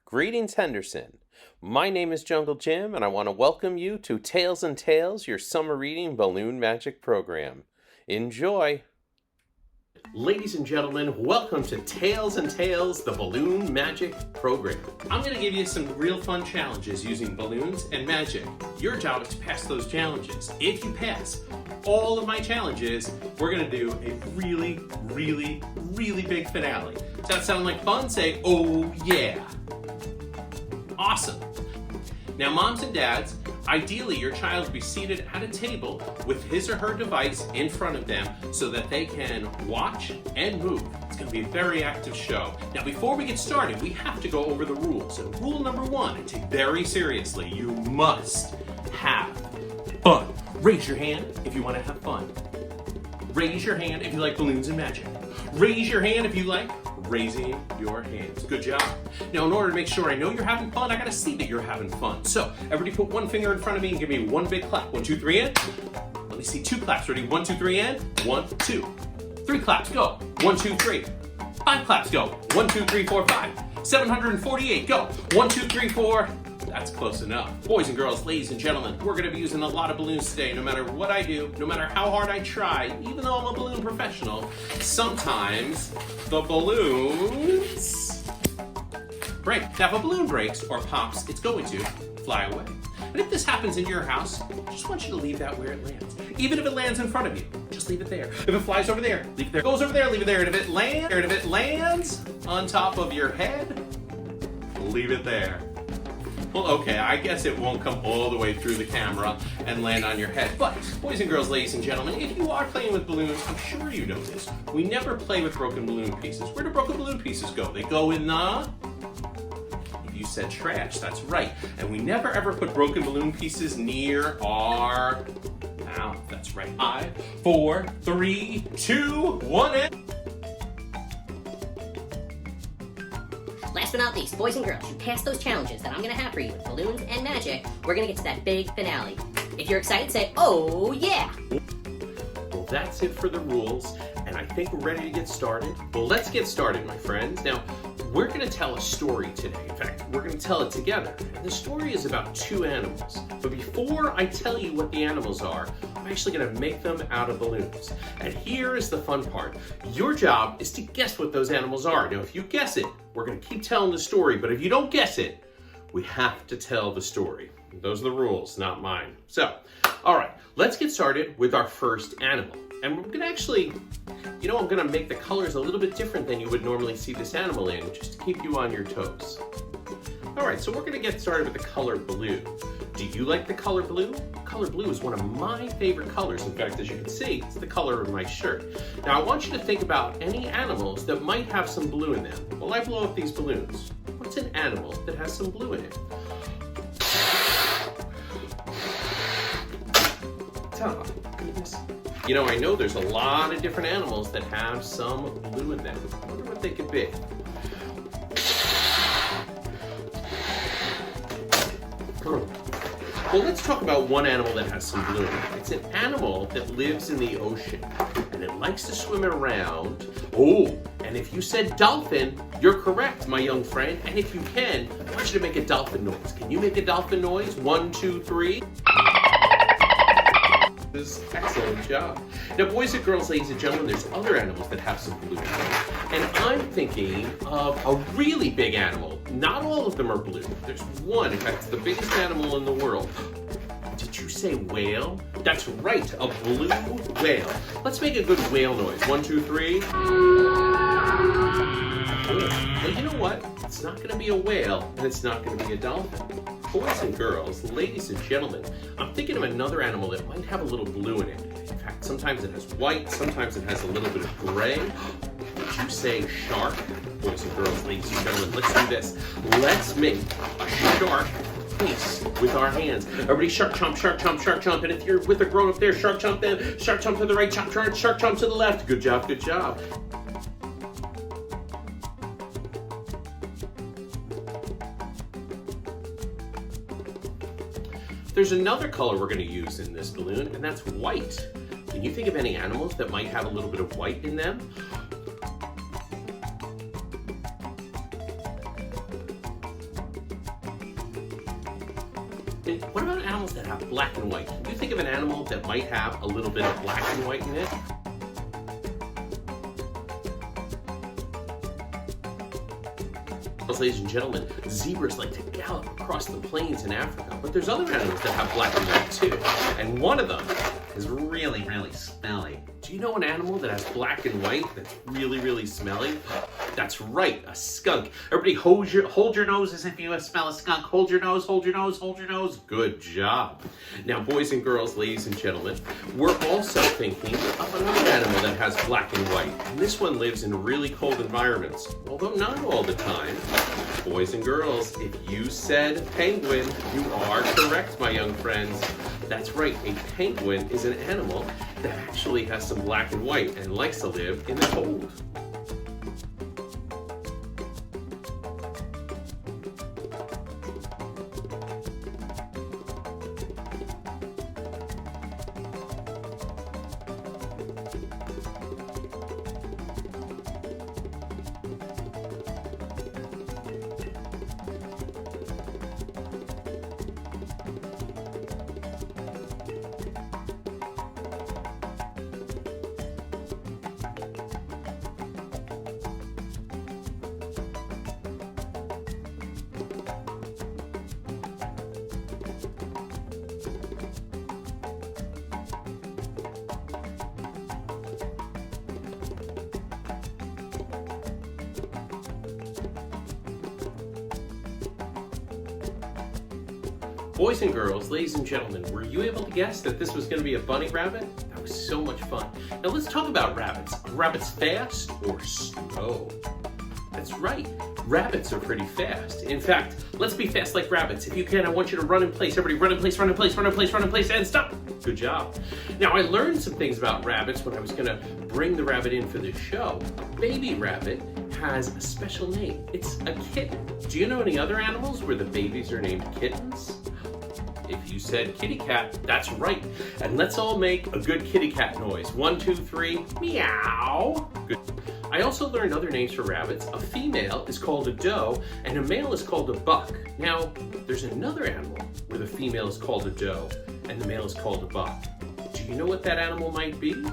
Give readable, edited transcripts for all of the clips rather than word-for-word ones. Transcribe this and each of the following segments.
Greetings, Henderson. My name is Jungle Jim, and I want to welcome you to Tales and Tales, your summer reading balloon magic program. Enjoy! Ladies and gentlemen, welcome to Tales and Tales, the balloon magic program. I'm going to give you some real fun challenges using balloons and magic. Your job is to pass those challenges. If you pass all of my challenges, we're going to do a really big finale. Does that sound like fun? Say, oh yeah. Awesome. Now, moms and dads, ideally your child will be seated at a table with his or her device in front of them so that they can watch and move. It's going to be a very active show. Now, before we get started, we have to go over the rules. And rule number one, and take very seriously, you must have fun. Raise your hand if you want to have fun. Raise your hand if you like balloons and magic. Raise your hand if you like raising your hands. Good job. Now, in order to make sure I know you're having fun, I gotta see that you're having fun. So, everybody put one finger in front of me and give me one big clap. 1, 2, 3, and. Let me see 2 claps. Ready? 1, 2, 3, and. 1, 2. 3 claps, go. 1, 2, 3. 5 claps, go. 1, 2, 3, 4, 5. 748, go. 1, 2, 3, 4. That's close enough. Boys and girls, ladies and gentlemen, we're gonna be using a lot of balloons today. No matter what I do, no matter how hard I try, even though I'm a balloon professional, sometimes the balloons break. Now, if a balloon breaks or pops, it's going to fly away. And if this happens in your house, I just want you to leave that where it lands. Even if it lands in front of you, just leave it there. If it flies over there, leave it there. Goes over there, leave it there. And if it lands on top of your head, leave it there. Well, okay, I guess it won't come all the way through the camera and land on your head. But, boys and girls, ladies and gentlemen, if you are playing with balloons, I'm sure you know this. We never play with broken balloon pieces. Where do broken balloon pieces go? They go in the... If you said trash, that's right. And we never ever put broken balloon pieces near our mouth. That's right. 5, 4, 3, 2, 1, and... Last but not least, boys and girls, you passed those challenges that I'm going to have for you with balloons and magic. We're going to get to that big finale. If you're excited, say, oh yeah! Well, that's it for the rules, and I think we're ready to get started. Well, let's get started, my friends. Now, we're going to tell a story today. In fact, we're going to tell it together. And the story is about 2 animals. But before I tell you what the animals are, I'm actually going to make them out of balloons. And here is the fun part. Your job is to guess what those animals are. Now, if you guess it, we're going to keep telling the story. But if you don't guess it, we have to tell the story. Those are the rules, not mine. So, all right, let's get started with our first animal. And we're going to actually, I'm going to make the colors a little bit different than you would normally see this animal in, just to keep you on your toes. All right, so we're going to get started with the color blue. Do you like the color blue? Color blue is one of my favorite colors. In fact, as you can see, it's the color of my shirt. Now, I want you to think about any animals that might have some blue in them. While I blow up these balloons, what's an animal that has some blue in it? Oh, goodness. I know there's a lot of different animals that have some blue in them. I wonder what they could be. Well, let's talk about one animal that has some blue in it. It's an animal that lives in the ocean, and it likes to swim around. Oh, and if you said dolphin, you're correct, my young friend. And if you can, I want you to make a dolphin noise. Can you make a dolphin noise? 1, 2, 3. Excellent job. Now, boys and girls, ladies and gentlemen, there's other animals that have some blue in them. And I'm thinking of a really big animal. Not all of them are blue. There's one, in fact, it's the biggest animal in the world. Did you say whale? That's right, a blue whale. Let's make a good whale noise. 1, 2, 3. Well, you know what? It's not going to be a whale, and it's not going to be a dolphin. Boys and girls, ladies and gentlemen, I'm thinking of another animal that might have a little blue in it. In fact, sometimes it has white, sometimes it has a little bit of gray. Would you say shark? Boys and girls, ladies and gentlemen, let's do this. Let's make a shark face with our hands. Everybody shark chomp, shark chomp, shark chomp. And if you're with a grown up there, shark chomp them, shark chomp to the right, shark chomp to the left. Good job, good job. There's another color we're going to use in this balloon, and that's white. Can you think of any animals that might have a little bit of white in them? And what about animals that have black and white? Can you think of an animal that might have a little bit of black and white in it? Ladies and gentlemen, zebras like to gallop across the plains in Africa, but there's other animals that have black and white too, and one of them is really, really smelly. Do you know an animal that has black and white that's really, really smelly? That's right, a skunk. Everybody hold your nose as if you smell a skunk. Hold your nose, hold your nose, hold your nose. Good job. Now, boys and girls, ladies and gentlemen, we're also thinking of another animal that has black and white. And this one lives in really cold environments, although not all the time. Boys and girls, if you said penguin, you are correct, my young friends. That's right, a penguin is an animal that actually has some black and white and likes to live in the cold. Boys and girls, ladies and gentlemen, were you able to guess that this was going to be a bunny rabbit? That was so much fun. Now let's talk about rabbits. Are rabbits fast or slow? That's right, rabbits are pretty fast. In fact, let's be fast like rabbits. If you can, I want you to run in place. Everybody run in place, run in place, run in place, run in place, and stop. Good job. Now I learned some things about rabbits when I was going to bring the rabbit in for this show. A baby rabbit has a special name. It's a kitten. Do you know any other animals where the babies are named kittens? If you said kitty cat, that's right. And let's all make a good kitty cat noise. 1, 2, 3, meow. Good. I also learned other names for rabbits. A female is called a doe, and a male is called a buck. Now, there's another animal where the female is called a doe, and the male is called a buck. Do you know what that animal might be?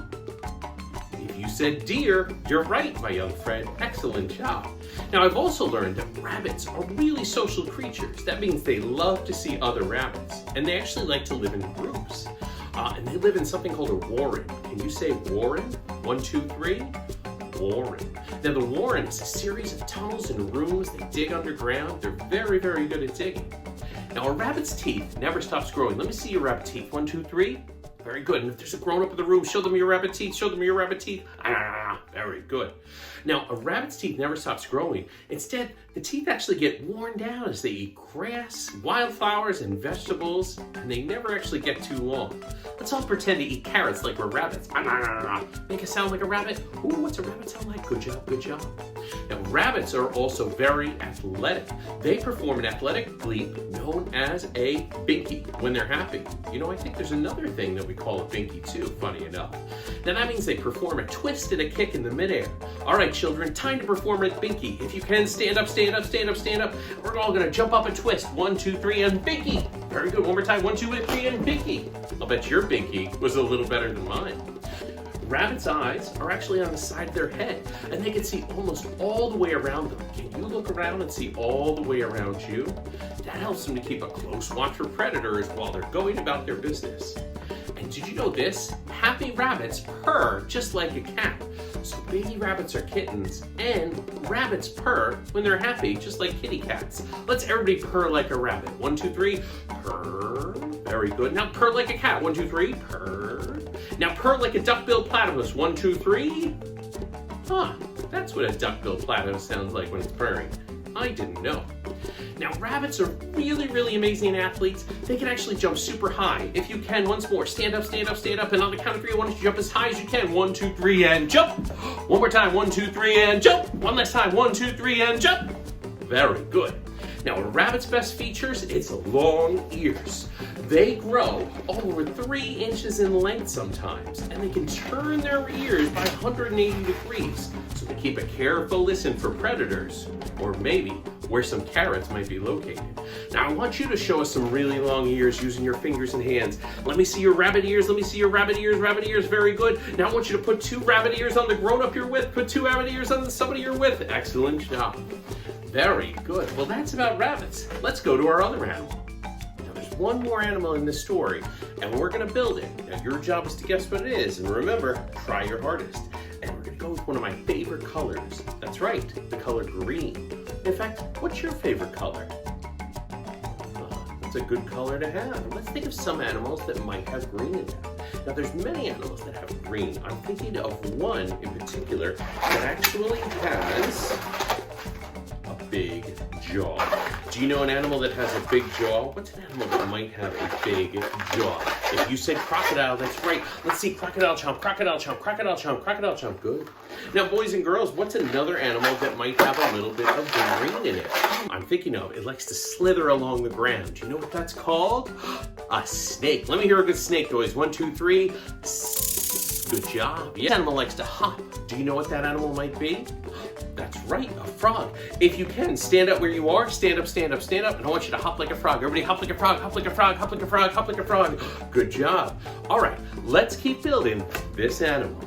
If you said deer, you're right, my young friend. Excellent job. Now, I've also learned that rabbits are really social creatures. That means they love to see other rabbits, and they actually like to live in groups. And they live in something called a warren. Can you say warren? 1, 2, 3. Warren. Now, the warren is a series of tunnels and rooms. They dig underground. They're very, very good at digging. Now, a rabbit's teeth never stops growing. Let me see your rabbit teeth. 1, 2, 3. Very good. And if there's a grown-up in the room, show them your rabbit teeth. Show them your rabbit teeth. Ah, very good. Now, a rabbit's teeth never stops growing. Instead, the teeth actually get worn down as they eat grass, wildflowers, and vegetables, and they never actually get too long. Let's all pretend to eat carrots like we're rabbits. Make a sound like a rabbit. Ooh, what's a rabbit sound like? Good job, good job. Now, rabbits are also very athletic. They perform an athletic leap known as a binky when they're happy. You know, I think there's another thing that we call a binky too, funny enough. Now, that means they perform a twist and a kick in the midair. All right, children, time to perform a binky. If you can, stand up, stand up, stand up, stand up. We're all gonna jump up and twist. 1, 2, 3, and binky. Very good, one more time. 1, 2, 3, and binky. I'll bet your binky was a little better than mine. Rabbits' eyes are actually on the side of their head, and they can see almost all the way around them. Can you look around and see all the way around you? That helps them to keep a close watch for predators while they're going about their business. And did you know this? Happy rabbits purr just like a cat. So baby rabbits are kittens, and rabbits purr when they're happy, just like kitty cats. Let's everybody purr like a rabbit. 1, 2, 3, purr. Very good. Now purr like a cat. 1, 2, 3, purr. Now purr like a duck-billed platypus. 1, 2, 3. Huh, that's what a duck-billed platypus sounds like when it's purring. I didn't know. Now, rabbits are really, really amazing athletes. They can actually jump super high. If you can, once more, stand up, stand up, stand up, and on the count of 3, I want you to jump as high as you can. 1, 2, 3, and jump. One more time. 1, 2, 3, and jump. One last time. 1, 2, 3, and jump. Very good. Now, a rabbit's best features, it's long ears. They grow over 3 inches in length sometimes, and they can turn their ears by 180 degrees, so they keep a careful listen for predators, or maybe where some carrots might be located. Now I want you to show us some really long ears using your fingers and hands. Let me see your rabbit ears, let me see your rabbit ears, very good. Now I want you to put 2 rabbit ears on the grown-up you're with, put 2 rabbit ears on somebody you're with. Excellent job. Very good. Well, that's about rabbits. Let's go to our other animal. Now there's one more animal in this story, and we're gonna build it. Now your job is to guess what it is, and remember, try your hardest. And we're gonna go with one of my favorite colors. That's right, the color green. In fact, what's your favorite color? That's a good color to have. Let's think of some animals that might have green in them. Now there's many animals that have green. I'm thinking of one in particular that actually has a big jaw. Do you know an animal that has a big jaw? What's an animal that might have a big jaw? If you said crocodile, that's right. Let's see, crocodile chomp, crocodile chomp, crocodile chomp, crocodile chomp. Good. Now, boys and girls, what's another animal that might have a little bit of green in it? I'm thinking of, it likes to slither along the ground. Do you know what that's called? A snake. Let me hear a good snake noise. 1, 2, 3. Good job. Yeah, animal likes to hop. Do you know what that animal might be? That's right, a frog. If you can, stand up where you are, stand up, stand up, stand up, and I want you to hop like a frog. Everybody hop like a frog, hop like a frog, hop like a frog, hop like a frog. Good job. All right, let's keep building this animal.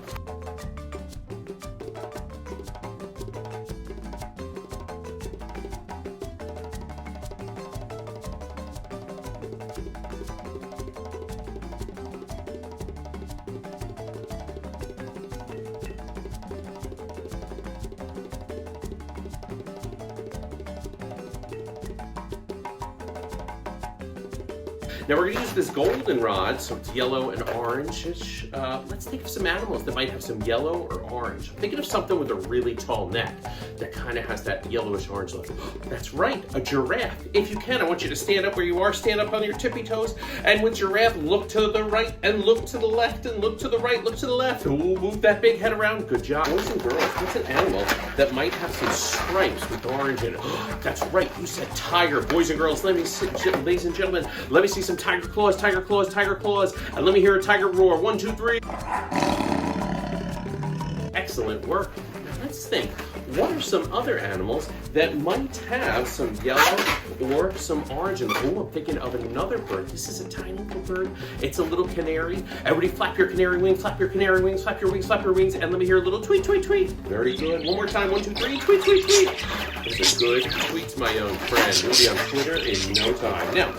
Now we're going to use this goldenrod, so it's yellow and orange-ish. Let's think of some animals that might have some yellow or orange. I'm thinking of something with a really tall neck that kind of has that yellowish orange look. That's right, a giraffe. If you can, I want you to stand up where you are, stand up on your tippy toes, and with giraffe, look to the right and look to the left and look to the right, look to the left. Ooh, move that big head around. Good job. Boys and girls, what's an animal that might have some stripes with orange in it? That's right, you said tiger. Boys and girls, let me see, ladies and gentlemen, let me see some tiger claws, tiger claws, tiger claws, and let me hear a tiger roar. 1, 2, 3. Excellent work. Now let's think. What are some other animals that might have some yellow or some orange in them? Oh, I'm thinking of another bird. This is a tiny little bird. It's a little canary. Everybody flap your canary wings, flap your canary wings, flap your wings, flap your wings, and let me hear a little tweet, tweet, tweet. Very good. One more time. 1, 2, 3. Tweet, tweet, tweet. Those are good tweets, my own friend. We'll be on Twitter in no time. Now,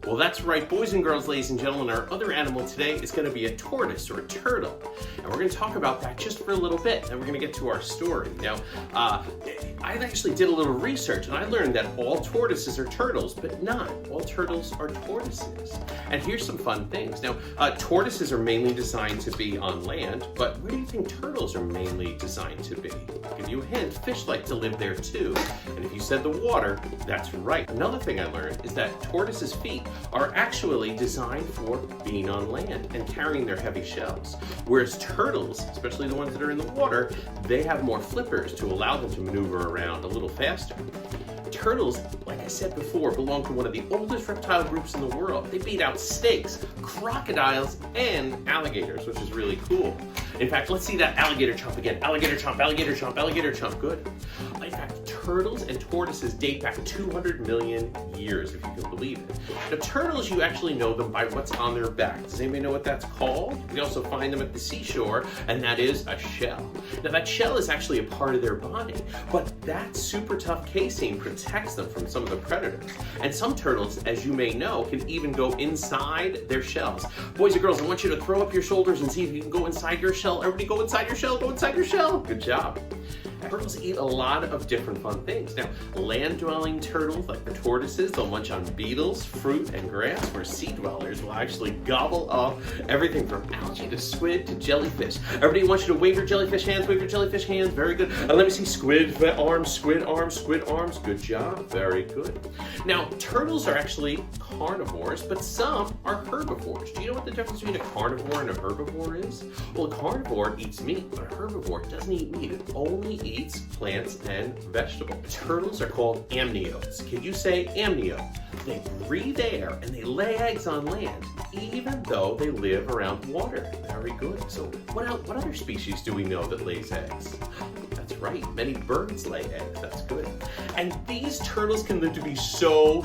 well, that's right, boys and girls, ladies and gentlemen, our other animal today is going to be a tortoise or a turtle. And we're going to talk about that just for a little bit, and we're going to get to our story. Now, I actually did a little research, and I learned that all tortoises are turtles, but not all turtles are tortoises. And here's some fun things. Now, tortoises are mainly designed to be on land, but where do you think turtles are mainly designed to be? I'll give you a hint, fish like to live there too. And if you said the water, that's right. Another thing I learned is that tortoises' feet are actually designed for being on land and carrying their heavy shells. Whereas turtles, especially the ones that are in the water, they have more flippers to allow them to maneuver around a little faster. Turtles, like I said before, belong to one of the oldest reptile groups in the world. They beat out snakes, crocodiles, and alligators, which is really cool. In fact, let's see that alligator chomp again. Alligator chomp, alligator chomp, alligator chomp. Good. In fact, turtles and tortoises date back 200 million years, if you can believe it. Now, turtles, you actually know them by what's on their back. Does anybody know what that's called? We also find them at the seashore, and that is a shell. Now, that shell is actually a part of their body, but that super tough casing protects them from some of the predators. And some turtles, as you may know, can even go inside their shells. Boys and girls, I want you to throw up your shoulders and see if you can go inside your shell. Everybody go inside your shell, go inside your shell. Good job. Turtles eat a lot of different fun things. Now, land-dwelling turtles, like the tortoises, they'll munch on beetles, fruit, and grass, where sea dwellers will actually gobble up everything from algae to squid to jellyfish. Everybody wants you to wave your jellyfish hands, wave your jellyfish hands. Very good. And let me see squid arms, squid arms, squid arms. Good job. Very good. Now, turtles are actually carnivores, but some are herbivores. Do you know what the difference between a carnivore and a herbivore is? Well, a carnivore eats meat, but a herbivore doesn't eat meat. It only eats plants and vegetables. Turtles are called amniotes. Can you say amnio? They breathe air and they lay eggs on land, even though they live around water. Very good. So what other species do we know that lays eggs? That's right, many birds lay eggs. That's good. And these turtles can live to be so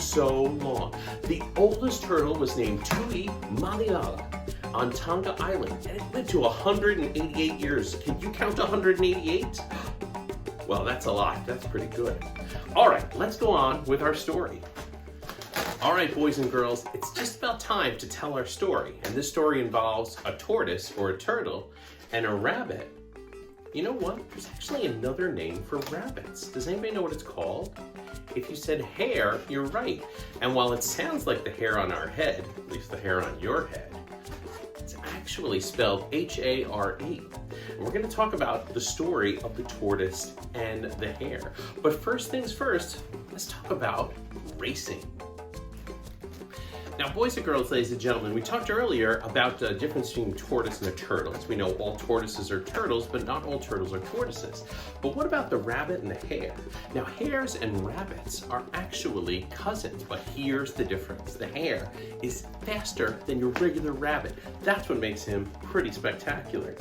long. The oldest turtle was named Tui Maliala on Tonga Island, and it lived to 188 years. Can you count 188? Well, that's a lot. That's pretty good. All right, let's go on with our story. All right, boys and girls, it's just about time to tell our story. And this story involves a tortoise or a turtle and a rabbit. You know what? There's actually another name for rabbits. Does anybody know what it's called? If you said hare, you're right. And while it sounds like the hair on our head, at least the hair on your head, it's actually spelled H-A-R-E. And we're going to talk about the story of the tortoise and the hare. But first things first, let's talk about racing. Now, boys and girls, ladies and gentlemen, we talked earlier about the difference between tortoise and a turtle. We know all tortoises are turtles, but not all turtles are tortoises. But what about the rabbit and the hare? Now, hares and rabbits are actually cousins, but here's the difference. The hare is faster than your regular rabbit. That's what makes him pretty spectacular.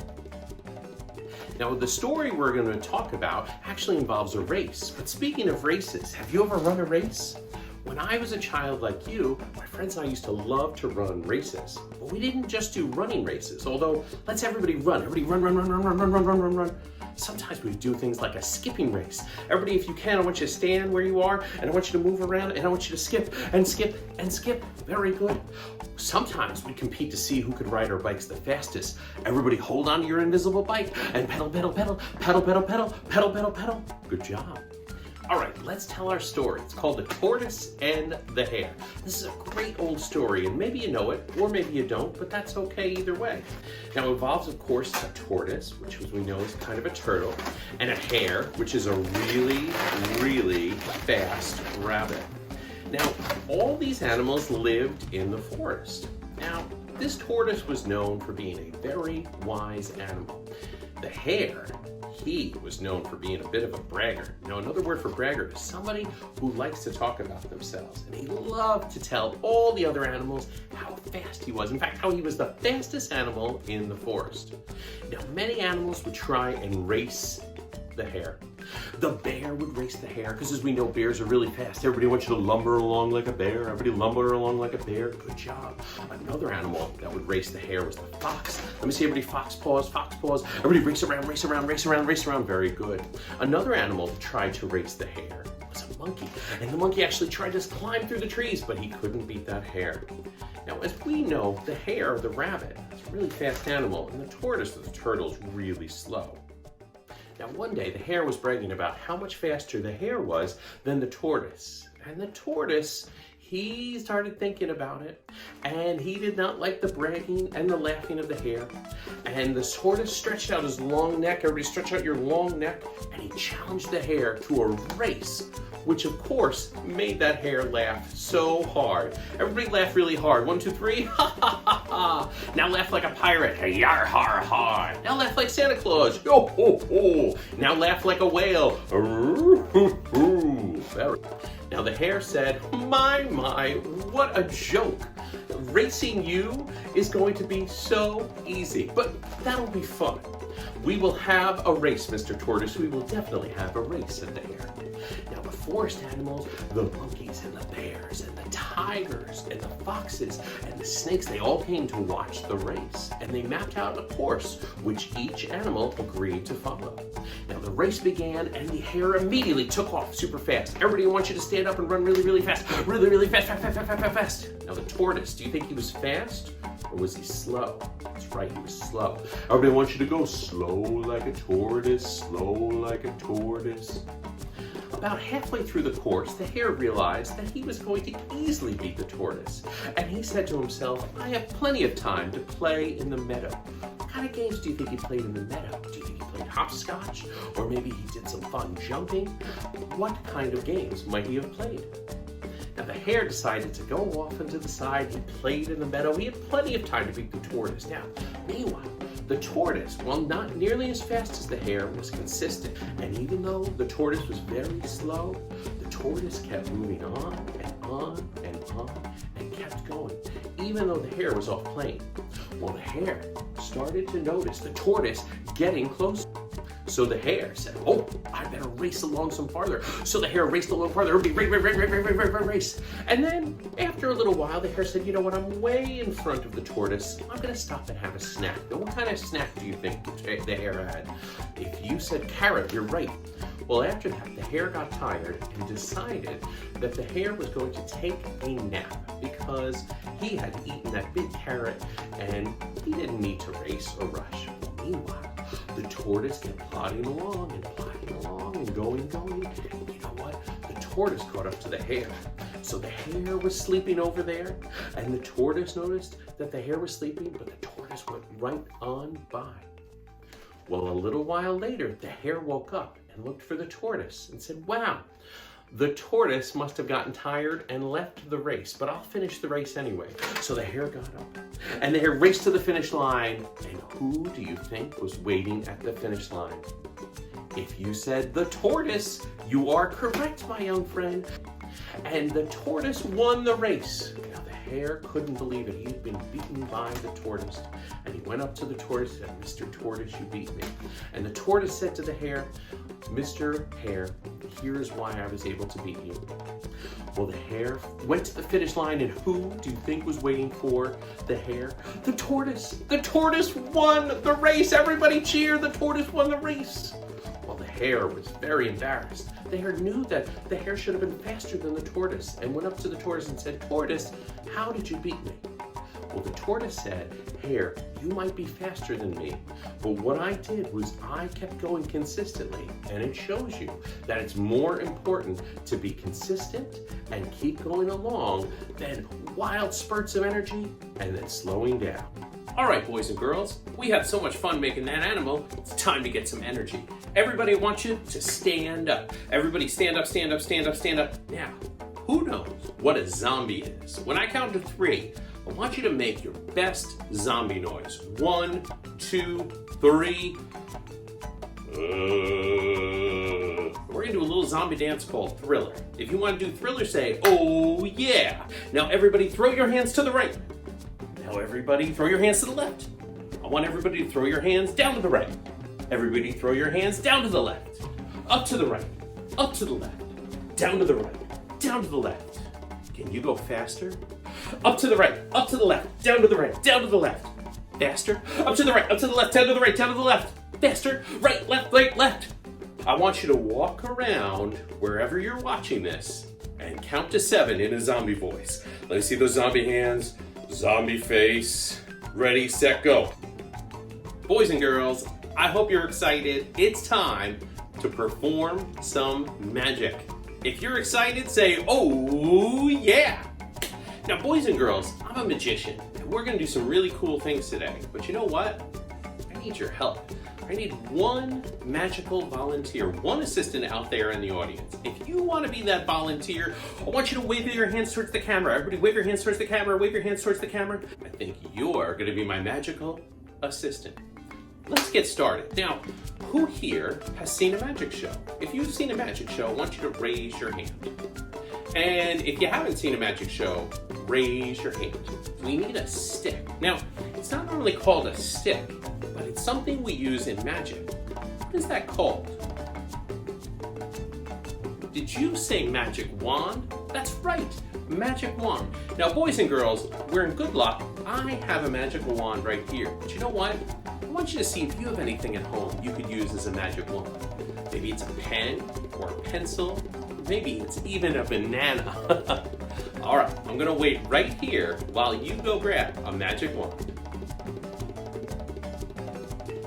Now, the story we're going to talk about actually involves a race. But speaking of races, have you ever run a race? When I was a child like you, my friends and I used to love to run races. But we didn't just do running races, although let's everybody run. Everybody run. Sometimes we do things like a skipping race. Everybody, if you can, I want you to stand where you are, and I want you to move around, and I want you to skip and skip and skip. Very good. Sometimes we compete to see who could ride our bikes the fastest. Everybody hold on to your invisible bike and pedal, pedal, pedal, pedal, pedal, pedal, pedal, pedal, pedal. Good job. All right, let's tell our story. It's called The Tortoise and the Hare. This is a great old story, and maybe you know it, or maybe you don't, but that's okay either way. Now, it involves, of course, a tortoise, which as we know is kind of a turtle, and a hare, which is a really fast rabbit. Now, all these animals lived in the forest. Now, this tortoise was known for being a very wise animal. The hare, he was known for being a bit of a braggart. Now, another word for braggart is somebody who likes to talk about themselves. And he loved to tell all the other animals how fast he was. In fact, how he was the fastest animal in the forest. Now, many animals would try and race the hare. The bear would race the hare, because as we know, bears are really fast. Everybody wants you to lumber along like a bear. Everybody lumber along like a bear. Good job. Another animal that would race the hare was the fox. Let me see everybody fox paws, fox paws. Everybody race around, race around, race around, race around. Very good. Another animal that tried to race the hare was a monkey. And the monkey actually tried to climb through the trees, but he couldn't beat that hare. Now, as we know, the hare, the rabbit, is a really fast animal, and the tortoise, the turtle, is really slow. Now, one day, the hare was bragging about how much faster the hare was than the tortoise. And the tortoise, he started thinking about it, and he did not like the bragging and the laughing of the hare. And the tortoise stretched out his long neck. Everybody stretch out your long neck. And he challenged the hare to a race, which of course made that hare laugh so hard. Everybody laugh really hard. 1, 2, 3. Ha ha ha ha. Now laugh like a pirate. Yar har har. Now laugh like Santa Claus. Yo ho ho. Now laugh like a whale. Now the hare said, my, what a joke. Racing you is going to be so easy, but that'll be fun. We will have a race, Mr. Tortoise. We will definitely have a race, said the hare. Now the forest animals, the monkeys and the bears and the tigers and the foxes and the snakes, they all came to watch the race. And they mapped out a course which each animal agreed to follow. Now the race began and the hare immediately took off super fast. Everybody wants you to stand up and run really, really fast. Really, really fast, fast, fast, fast, fast, fast, fast. Now the tortoise, do you think he was fast or was he slow? That's right, he was slow. Everybody wants you to go slow like a tortoise, slow like a tortoise. About halfway through the course, the hare realized that he was going to easily beat the tortoise. And he said to himself, I have plenty of time to play in the meadow. What kind of games do you think he played in the meadow? Do you think he played hopscotch? Or maybe he did some fun jumping? What kind of games might he have played? Now the hare decided to go off into the side. He played in the meadow. He had plenty of time to beat the tortoise. Now, meanwhile, the tortoise, while not nearly as fast as the hare, was consistent. And even though the tortoise was very slow, the tortoise kept moving on and on and on and kept going, even though the hare was off playing. Well, the hare started to notice the tortoise getting closer. So the hare said, oh, I better race along some farther. So the hare raced a little farther. Race. And then after a little while, the hare said, you know what, I'm way in front of the tortoise. I'm going to stop and have a snack. Now, what kind of snack do you think the hare had? If you said carrot, you're right. Well, after that, the hare got tired and decided that the hare was going to take a nap because he had eaten that big carrot and he didn't need to race or rush. Meanwhile, the tortoise kept plodding along and going. And you know what? The tortoise caught up to the hare. So the hare was sleeping over there, and the tortoise noticed that the hare was sleeping, but the tortoise went right on by. Well, a little while later, the hare woke up and looked for the tortoise and said, wow, the tortoise must have gotten tired and left the race, but I'll finish the race anyway. So the hare got up, and the hare raced to the finish line. And who do you think was waiting at the finish line? If you said the tortoise, you are correct, my young friend. And the tortoise won the race. Now the hare couldn't believe it. He had been beaten by the tortoise. And he went up to the tortoise and said, Mr. Tortoise, you beat me. And the tortoise said to the hare, Mr. Hare, here's why I was able to beat you. Well, the hare went to the finish line, and who do you think was waiting for the hare? The tortoise. The tortoise won the race. Everybody cheer. The tortoise won the race. Well, the hare was very embarrassed. The hare knew that the hare should have been faster than the tortoise and went up to the tortoise and said, Tortoise, how did you beat me? Well, the tortoise said, Hare, you might be faster than me, but what I did was I kept going consistently, and it shows you that it's more important to be consistent and keep going along than wild spurts of energy and then slowing down. All right, boys and girls, we had so much fun making that animal. It's time to get some energy. Everybody, I want you to stand up. Everybody stand up, stand up, stand up, stand up. Now, who knows what a zombie is? When I count to 3, I want you to make your best zombie noise. 1, 2, 3. We're gonna do a little zombie dance called Thriller. If you want to do Thriller, say, oh yeah. Now everybody throw your hands to the right. Now everybody throw your hands to the left. I want everybody to throw your hands down to the right. Everybody throw your hands down to the left. Up to the right. Up to the left. Down to the right. Down to the left. Can you go faster? Up to the right, up to the left, down to the right, down to the left. Faster. Up to the right, up to the left, down to the right, down to the left. Faster. Right, left. I want you to walk around wherever you're watching this and count to 7 in a zombie voice. Let me see those zombie hands, zombie face. Ready, set, go. Boys and girls, I hope you're excited. It's time to perform some magic. If you're excited, say, oh yeah. Now, boys and girls, I'm a magician, and we're going to do some really cool things today. But you know what? I need your help. I need one magical volunteer, one assistant out there in the audience. If you want to be that volunteer, I want you to wave your hands towards the camera. Everybody wave your hands towards the camera, wave your hands towards the camera. I think you're going to be my magical assistant. Let's get started. Now, who here has seen a magic show? If you've seen a magic show, I want you to raise your hand. And if you haven't seen a magic show, raise your hand. We need a stick. Now, it's not normally called a stick, but it's something we use in magic. What is that called? Did you say magic wand? That's right, magic wand. Now, boys and girls, we're in good luck. I have a magical wand right here. But you know what? I want you to see if you have anything at home you could use as a magic wand. Maybe it's a pen or a pencil. Maybe it's even a banana. All right, I'm gonna wait right here while you go grab a magic wand.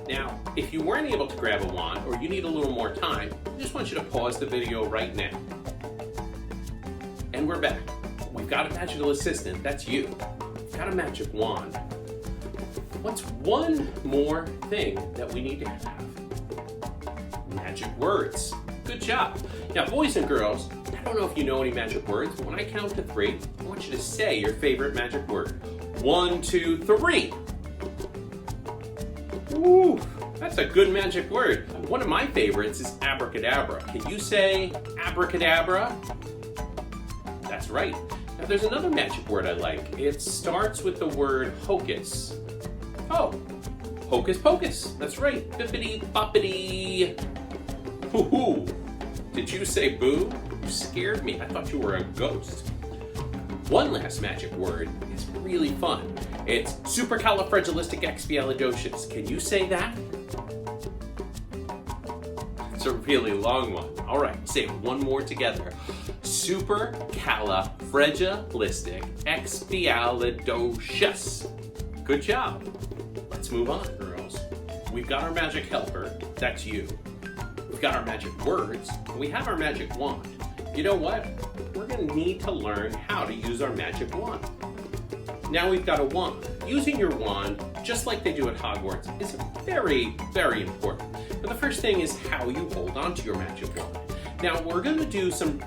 Now, if you weren't able to grab a wand or you need a little more time, I just want you to pause the video right now. And we're back. We've got a magical assistant, that's you. We've got a magic wand. What's one more thing that we need to have? Magic words. Good job. Now, boys and girls, I don't know if you know any magic words, but when I count to 3, I want you to say your favorite magic word. 1, 2, 3. Ooh, that's a good magic word. One of my favorites is abracadabra. Can you say abracadabra? That's right. Now there's another magic word I like. It starts with the word hocus. Oh, hocus pocus. That's right. Bippity boppity. Hoo-hoo. Did you say boo? You scared me. I thought you were a ghost. One last magic word is really fun. It's supercalifragilisticexpialidocious. Can you say that? It's a really long one. All right, say it one more together. Supercalifragilisticexpialidocious. Good job. Let's move on, girls. We've got our magic helper. That's you. We've got our magic words. And we have our magic wand. You know what? We're going to need to learn how to use our magic wand. Now we've got a wand. Using your wand, just like they do at Hogwarts, is very, very important. And the first thing is how you hold on to your magic wand. Now we're going to do some...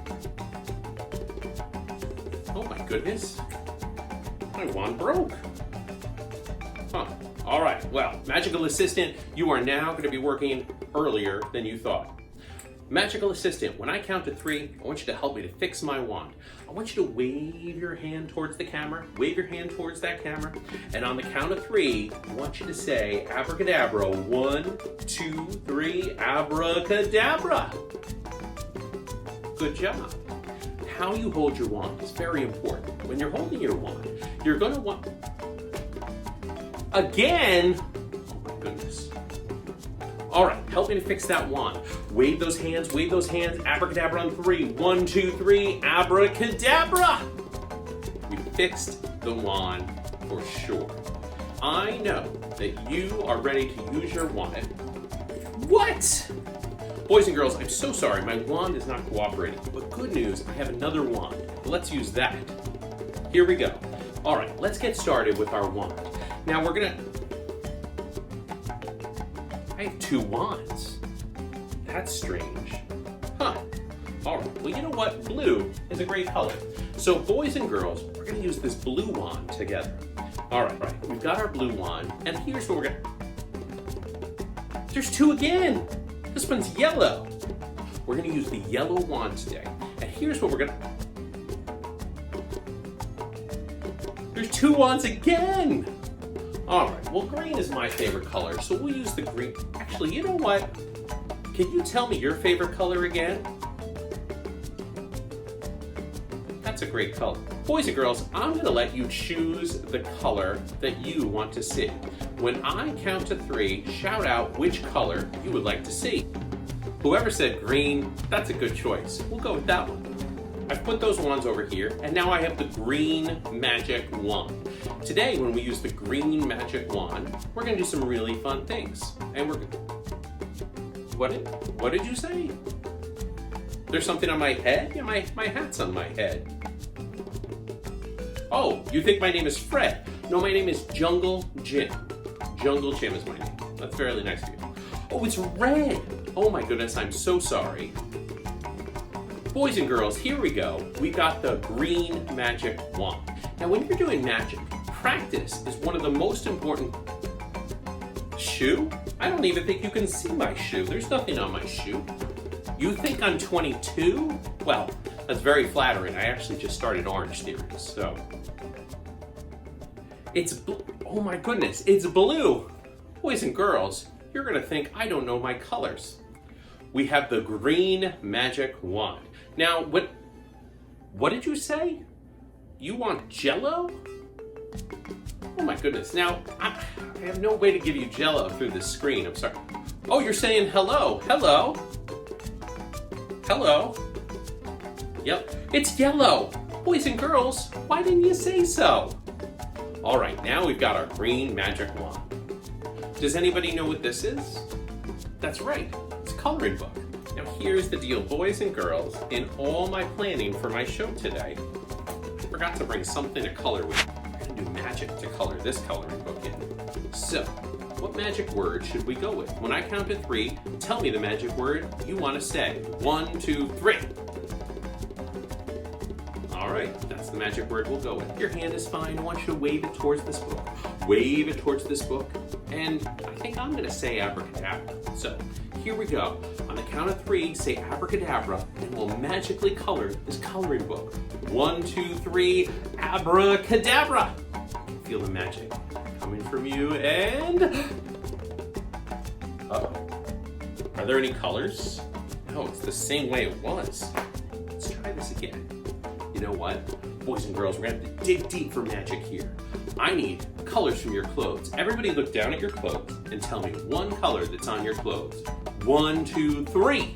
Oh my goodness. My wand broke. Huh. All right, well, magical assistant, you are now going to be working earlier than you thought. Magical assistant, when I count to 3, I want you to help me to fix my wand. I want you to wave your hand towards the camera, wave your hand towards that camera, and on the count of 3, I want you to say abracadabra. 1, 2, 3, abracadabra. Good job. How you hold your wand is very important. When you're holding your wand, you're going to want... Again? Oh my goodness. All right, help me to fix that wand. Wave those hands, abracadabra on 3. 1, 2, 3, abracadabra! We fixed the wand for sure. I know that you are ready to use your wand. What? Boys and girls, I'm so sorry, my wand is not cooperating. But good news, I have another wand. Let's use that. Here we go. All right, let's get started with our wand. Now we're gonna... I have 2 wands. That's strange. Huh. All right, well, you know what? Blue is a great color. So boys and girls, we're gonna use this blue wand together. All right, we've got our blue wand, and here's what we're gonna... There's 2 again. This one's yellow. We're gonna use the yellow wand today. And here's what we're gonna... There's 2 wands again. All right, well, green is my favorite color, so we'll use the green. Actually, you know what? Can you tell me your favorite color again? That's a great color. Boys and girls, I'm gonna let you choose the color that you want to see. When I count to 3, shout out which color you would like to see. Whoever said green, that's a good choice. We'll go with that one. I've put those wands over here, and now I have the green magic wand. Today, when we use the green magic wand, we're gonna do some really fun things. And we're... What did you say? There's something on my head? Yeah, my hat's on my head. Oh, you think my name is Fred? No, my name is Jungle Jim. Jungle Jim is my name. That's fairly nice of you. Oh, it's red. Oh my goodness, I'm so sorry. Boys and girls, here we go. We got the green magic wand. Now, when you're doing magic, practice is one of the most important... Shoe? I don't even think you can see my shoe. There's nothing on my shoe. You think I'm 22? Well, that's very flattering. I actually just started Orange Theory, so... Oh my goodness, it's blue. Boys and girls, you're gonna think I don't know my colors. We have the green magic wand. Now, what did you say? You want Jell-O? Oh my goodness. Now, I have no way to give you Jell-O through the screen. I'm sorry. Oh, you're saying hello. Hello. Hello. Yep, it's yellow. Boys and girls, why didn't you say so? All right, now we've got our green magic wand. Does anybody know what this is? That's right, it's a coloring book. Now here's the deal, boys and girls. In all my planning for my show today, I forgot to bring something to color with. We're gonna do magic to color this coloring book in. So, what magic word should we go with? When I count to 3, tell me the magic word you want to say. 1, 2, 3. All right, that's the magic word we'll go with. Your hand is fine. I want you to wave it towards this book. Wave it towards this book. And I think I'm going to say abracadabra. So here we go. On the count of 3, say abracadabra, and we'll magically color this coloring book. 1, 2, 3, abracadabra. Feel the magic coming from you, and uh-oh. Are there any colors? No, it's the same way it was. Let's try this again. You know what? Boys and girls, we're gonna have to dig deep for magic here. I need colors from your clothes. Everybody look down at your clothes and tell me one color that's on your clothes. 1, 2, 3.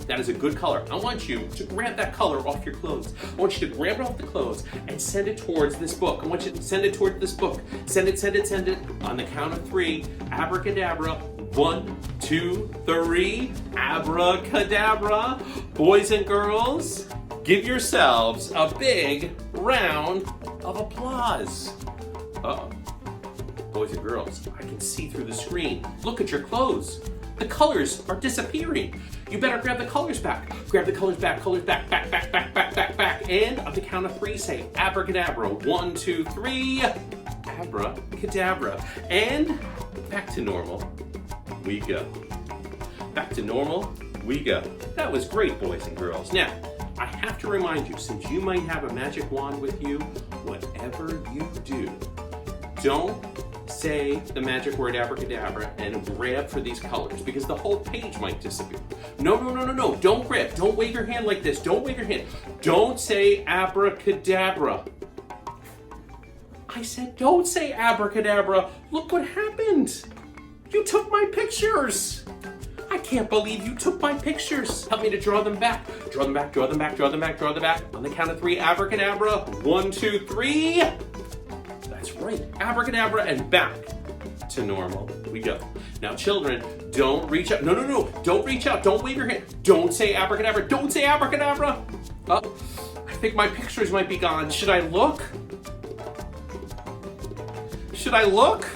That is a good color. I want you to grab that color off your clothes. I want you to grab it off the clothes and send it towards this book. I want you to send it towards this book. Send it, send it, send it. On the count of 3, abracadabra. 1, 2, 3, abracadabra. Boys and girls, give yourselves a big round of applause. Uh-oh. Boys and girls, I can see through the screen. Look at your clothes. The colors are disappearing. You better grab the colors back. Grab the colors back, back, back, back, back, back, back. And on the count of 3, say abracadabra. 1, 2, 3, abracadabra. And back to normal we go. Back to normal we go. That was great, boys and girls. Now, I have to remind you, since you might have a magic wand with you, whatever you do, don't say the magic word abracadabra and grab for these colors, because the whole page might disappear. No, don't grab. Don't wave your hand like this. Don't wave your hand. Don't say abracadabra. I said don't say abracadabra. Look what happened. You took my pictures. I can't believe you took my pictures. Help me to draw them back. Draw them back, draw them back, draw them back, draw them back. On the count of 3, abracadabra. 1, 2, 3. That's right, abracadabra, and back to normal we go. Now children, don't reach out. No, don't reach out. Don't wave your hand. Don't say abracadabra. Don't say abracadabra. Oh, I think my pictures might be gone. Should I look? Should I look?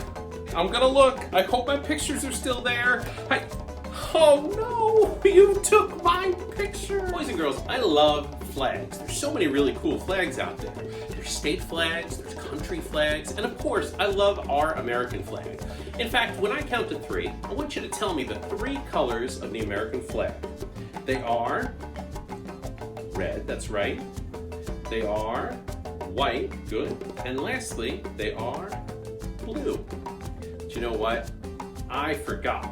I'm gonna look. I hope my pictures are still there. Oh no, you took my picture. Boys and girls, I love flags. There's so many really cool flags out there. There's state flags, there's country flags, and of course, I love our American flag. In fact, when I count to 3, I want you to tell me the 3 colors of the American flag. They are red, that's right. They are white, good. And lastly, they are blue. But you know what? I forgot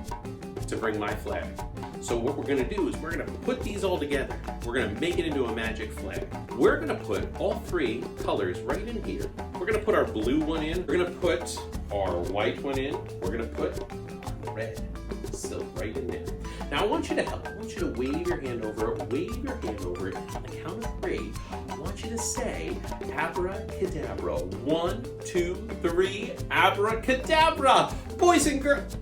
to bring my flag. So what we're gonna do is we're gonna put these all together. We're gonna make it into a magic flag. We're gonna put all 3 colors right in here. We're gonna put our blue one in. We're gonna put our white one in. We're gonna put red silk right in there. Now I want you to help. I want you to wave your hand over it. Wave your hand over it. On the count of 3, I want you to say abracadabra. 1, 2, 3, abracadabra. Boys and girls.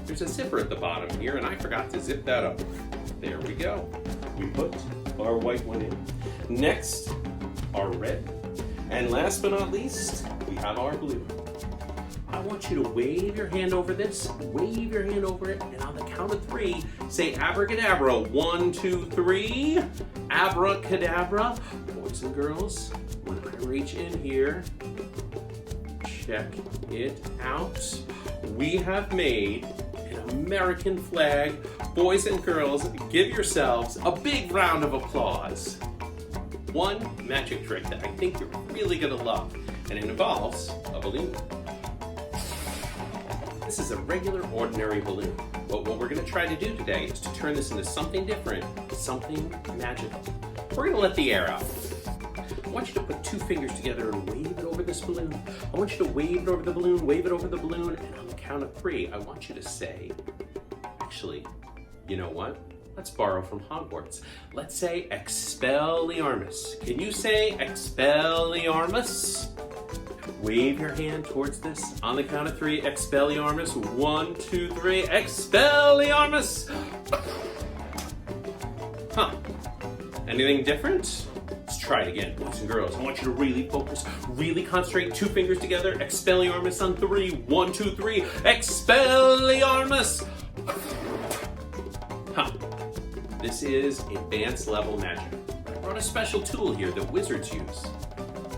There's a zipper at the bottom here, and I forgot to zip that up. There we go. We put our white one in. Next, our red. And last but not least, we have our blue. I want you to wave your hand over this, wave your hand over it, and on the count of 3, say abracadabra. 1, 2, 3, abracadabra. Boys and girls, when I reach in here, check it out. We have made American flag. Boys and girls, give yourselves a big round of applause. One magic trick that I think you're really gonna love, and it involves a balloon. This is a regular, ordinary balloon. But what we're going to try to do today is to turn this into something different, something magical. We're going to let the air out. I want you to put 2 fingers together and wave it over this balloon. I want you to wave it over the balloon, wave it over the balloon, and on the count of 3, I want you to say, actually, you know what? Let's borrow from Hogwarts. Let's say Expelliarmus. Can you say Expelliarmus? Wave your hand towards this. On the count of 3, Expelliarmus. 1, 2, 3, Expelliarmus! Huh. Anything different? Let's try it again, boys and girls. I want you to really focus, really concentrate. 2 fingers together, Expelliarmus on 3. 1, 2, 3, Expelliarmus! Huh. This is advanced level magic. I brought a special tool here that wizards use.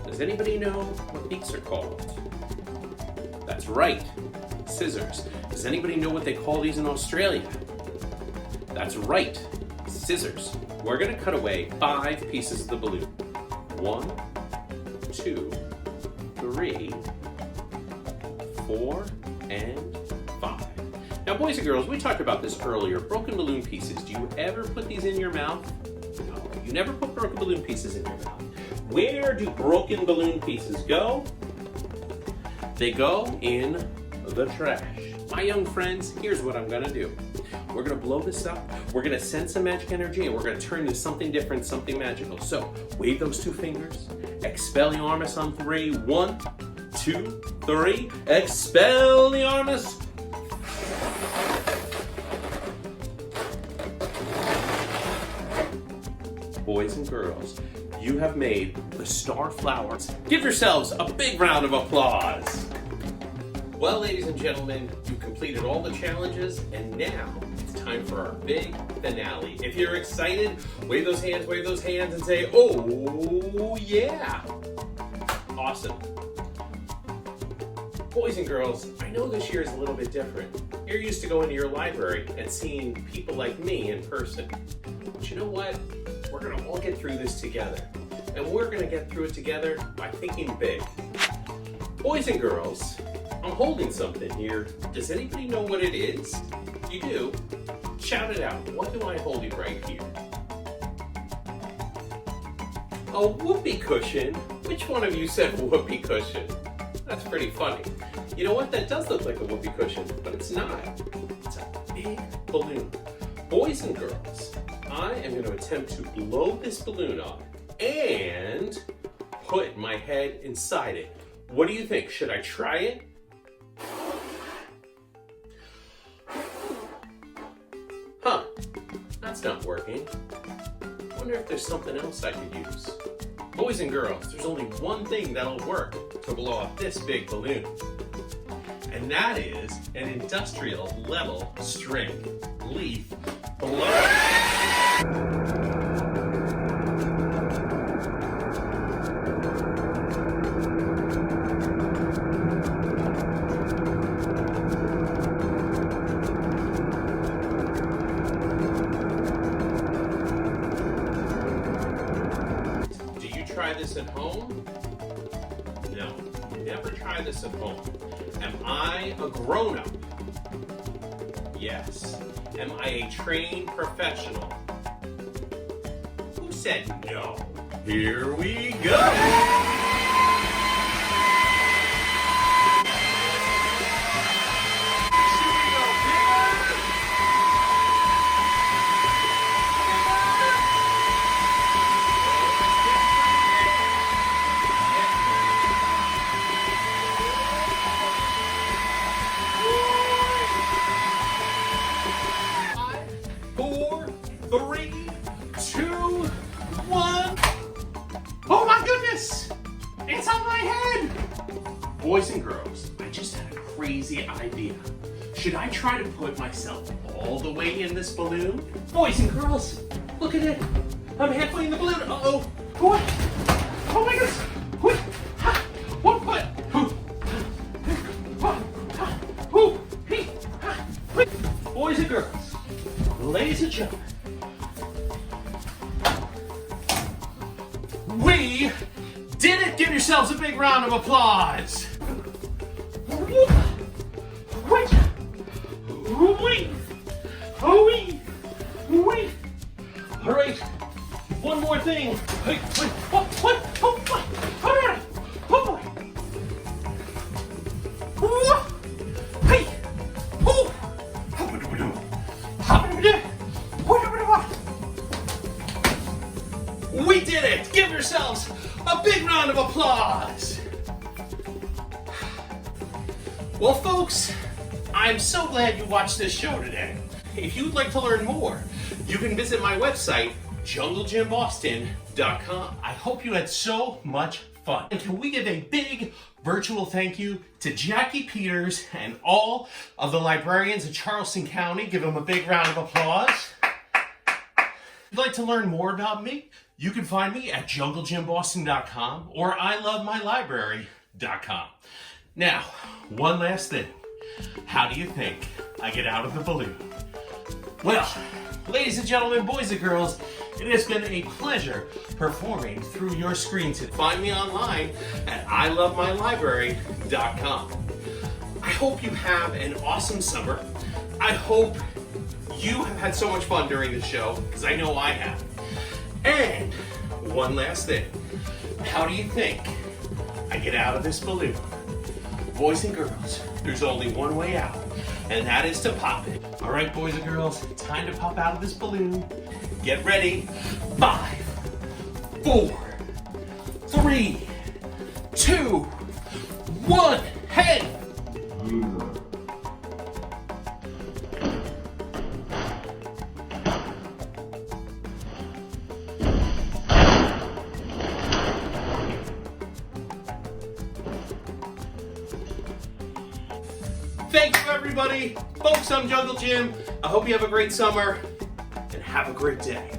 Does anybody know what these are called? That's right, scissors. Does anybody know what they call these in Australia? That's right, scissors. We're going to cut away 5 pieces of the balloon. 1, 2, 3, 4, and 5. Now, boys and girls, we talked about this earlier. Broken balloon pieces. Do you ever put these in your mouth? No, you never put broken balloon pieces in your mouth. Where do broken balloon pieces go? They go in the trash. My young friends, here's what I'm gonna do. We're gonna blow this up, we're gonna send some magic energy, and we're gonna turn into something different, something magical. So, wave those 2 fingers, Expelliarmus on 3, 1, 2, 3, Expelliarmus! Boys and girls, you have made the star flowers. Give yourselves a big round of applause. Well, ladies and gentlemen, you've completed all the challenges, and now it's time for our big finale. If you're excited, wave those hands, and say, oh yeah! Awesome. Boys and girls, I know this year is a little bit different. You're used to going to your library and seeing people like me in person. But you know what? We're gonna all get through this together. And we're gonna get through it together by thinking big. Boys and girls, I'm holding something here. Does anybody know what it is? If you do, shout it out. What do I hold right here? A whoopee cushion? Which one of you said whoopee cushion? That's pretty funny. You know what? That does look like a whoopee cushion, but it's not. It's a big balloon. Boys and girls, I am going to attempt to blow this balloon up and put my head inside it. What do you think? Should I try it? Huh, that's not working. I wonder if there's something else I could use. Boys and girls, there's only one thing that'll work to blow up this big balloon. And that is an industrial level string leaf blower. Try this at home? No, never try this at home. Am I a grown-up? Yes. Am I a trained professional? Who said no? Here we go! Boys and girls, I just had a crazy idea. Should I try to put myself all the way in this balloon? Boys and girls, look at it. I'm halfway in the balloon. Uh-oh. What? Oh my goodness. What? 1 foot. Boys and girls, ladies and gentlemen, we did it. Give yourselves a big round of applause. Oh-wee! Wee! All right, one more thing. Hey, wait, what? Oh, what? Oh, boy. Hey! Oh! We did it! Give yourselves a big round of applause! Well, folks, I'm so glad you watched this show today. If you'd like to learn more, you can visit my website, junglegymboston.com. I hope you had so much fun. And can we give a big virtual thank you to Jackie Peters and all of the librarians in Charleston County. Give them a big round of applause. If you'd like to learn more about me, you can find me at junglegymboston.com or ilovemylibrary.com. Now, one last thing. How do you think I get out of the balloon? Well, ladies and gentlemen, boys and girls, it has been a pleasure performing through your screen today. Find me online at ilovemylibrary.com. I hope you have an awesome summer. I hope you have had so much fun during the show, because I know I have. And one last thing. How do you think I get out of this balloon? Boys and girls, there's only one way out, and that is to pop it. All right, boys and girls, time to pop out of this balloon. Get ready. 5, 4, 3, 2, 1. Hey! Thank you, everybody. Folks, I'm Jungle Jim. I hope you have a great summer and have a great day.